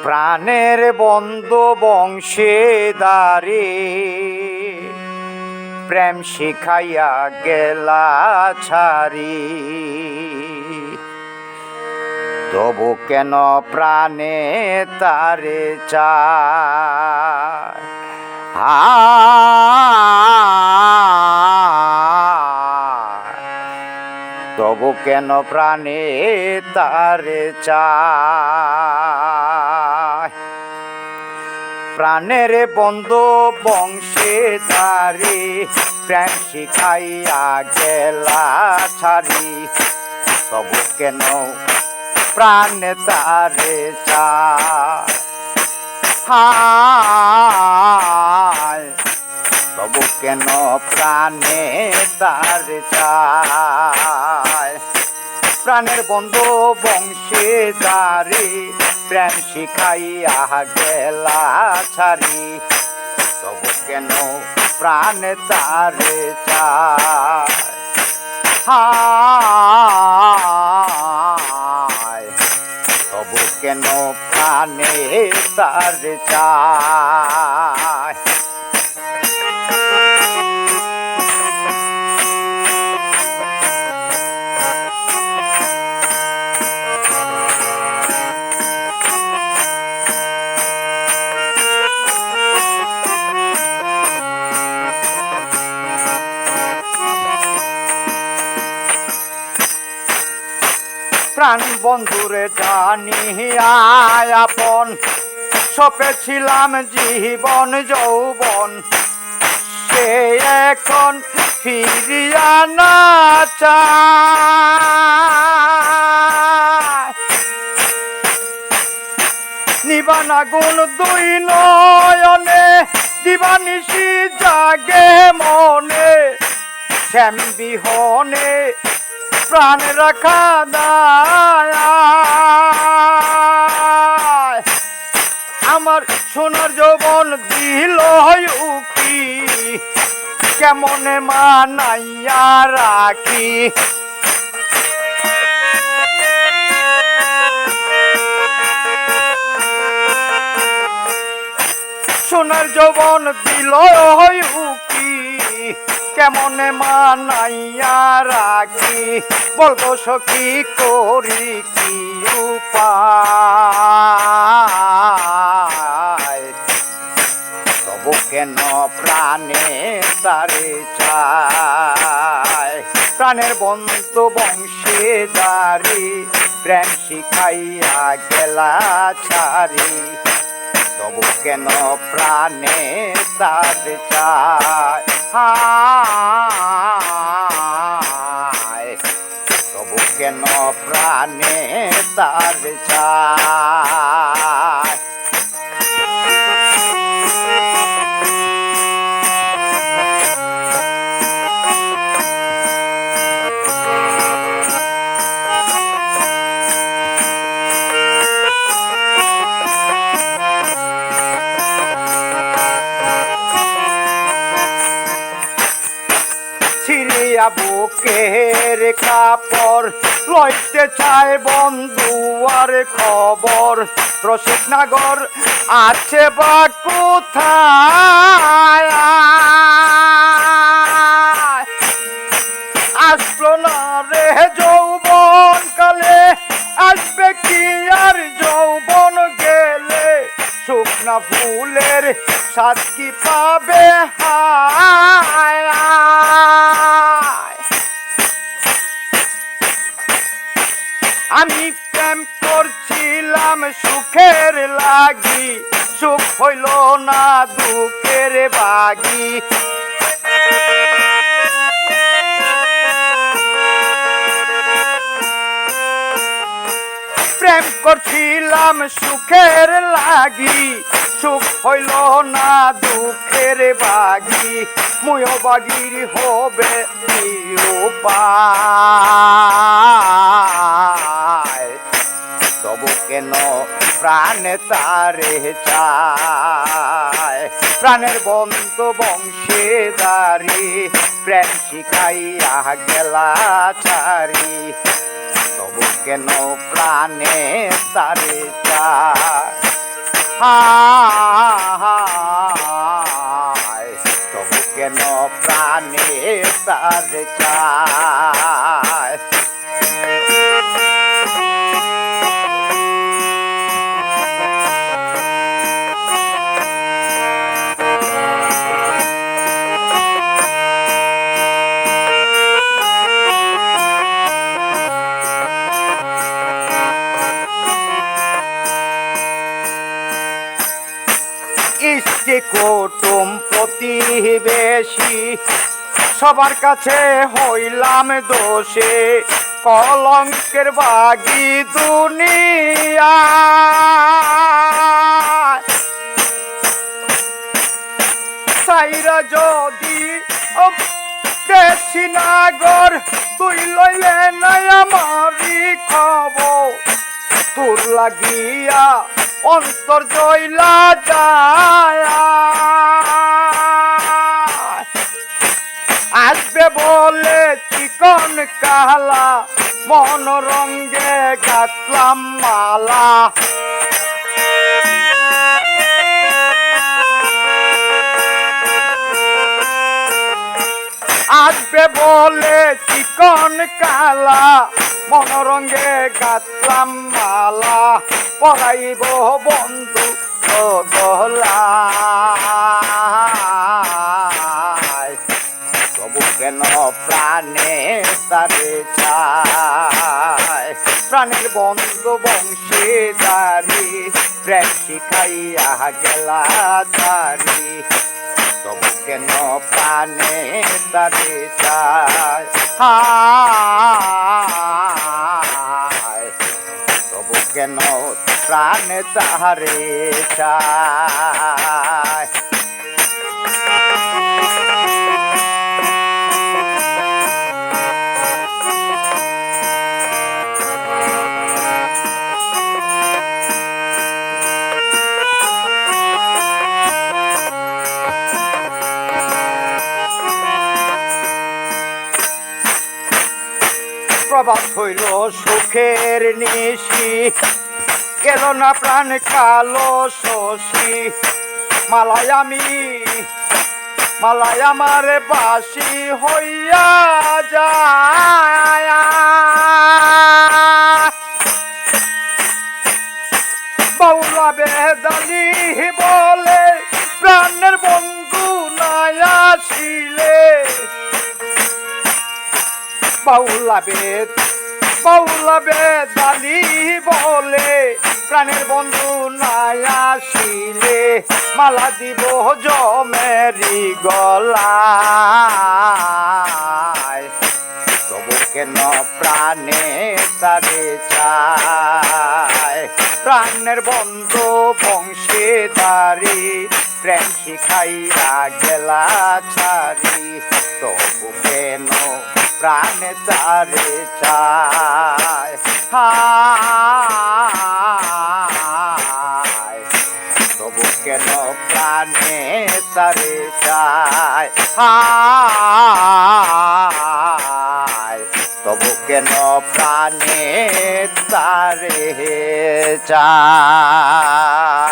প্রাণের বন্ধু বংশীদারি প্রেম শিখাইয়া গেলা ছাড়ি, তবু কেন প্রাণে তারে চায়। তবু কেন প্রাণে তারে চায়। প্রাণের বন্ধু বংশীদারি প্রেম শিখাইয়া গেলা ছাড়ি, তবু কেন প্রাণে তারে চায়। তবু কেন প্রাণে তারে চায়। প্রাণের বন্ধু বংশীদারি প্রেম শিখাইয়া গেলা ছাড়ি, তবু কেন প্রাণে তারে চায়। তবু কেন প্রাণে তারে চায়। প্রাণ বন্ধুরে জানিয়া আপন সপেছিলাম জীবন যৌবন, সে এখন ফিরিয়া না চায়। নিবানা গুণ দুই নয়নে দিবানিশি জাগে মনে, শ্যাম বিহনে প্রাণ রাখা দায়। আমার সোনার যৌবন দিল উকি, কেমনে মানাইয়া রাখি। সোনার যৌবন দিল উকি, কেমনে মানাইয়া রাখি। বলবো সখী করি কি উপায়, তবু কেন প্রাণে তারে চায়। প্রাণের বন্ধু বংশীদারি প্রেম শিখাইয়া গেলা ছাড়ি, তবু কেন প্রাণে তারে চায়। তবু কেন প্রাণে তারে চায়। বুকের কাপড় লইতে চায় বন্ধু আর খবর, রসিকনগর আছে বা কোথায়। আসলো না রে যৌবন কালে, আসবে কি আর যৌবন গেলে। শুকনা ফুলের স্বাদ কি পাবে হায়। আমি প্রেম করছিলাম সুখের লাগি, সুখ হইল না দুঃখের বাগি। প্রেম করছিলাম সুখের লাগি, সুখ হইল না দুঃখের বাগি। মুয়ো বাগির হবে কি উপায়, তবু কেন প্রাণে তারে চায়। প্রাণের বন্ধু বংশীদারি প্রেম শিখাইয়া গেলা ছাড়ি, তবু কেন প্রাণে তারে চায়। হায় তবু কেন প্রাণে তার চায় ইষ্টি কুটুম প্রতিবেশী সবার কাছে হইলাম দোষে কলঙ্কের বাগি দুনিয়া সাইরা যদি দেশি নাগর তুই লইলে নাই আমারই খবর তোর লাগিয়া অন্তর জয়লা যায় আসবে বলে চিকন কালা মন রঙ্গে গাতলাম মালা আসবে বলে চিকন কালা মনরঙ্গে গাতলাম মালা পরাইব বন্ধু গলায় তবু কেন প্রাণে তারে চায় প্রাণের বন্ধু বংশীদারি প্রেম শিখাইয়া গেলা তারি তবু কেন প্রাণে তারে চায় হায় তবু কেন প্রাণে তাহারে চায় প্রভাত হইল সুখের নিশি গেল না প্রাণ কালো শশী মালায় আমার বাসি হইয়া যায় বাউলা বেদালি বলে প্রাণের বন্ধু নাই আসিলে বাউলা বেদালি বলে প্রাণের বন্ধু নাই আসিলে মালা দিব জমেরি গলায় তবু কেন প্রাণে তারে চায় প্রাণের বন্ধু বংশীদারি প্রেম শিখাইয়া গেলা ছাড়ি তবু কেন প্রাণে তারে চায় হায় তবু কেন প্রাণে তারে চায় হায় তবু কেন প্রাণে তারে চায়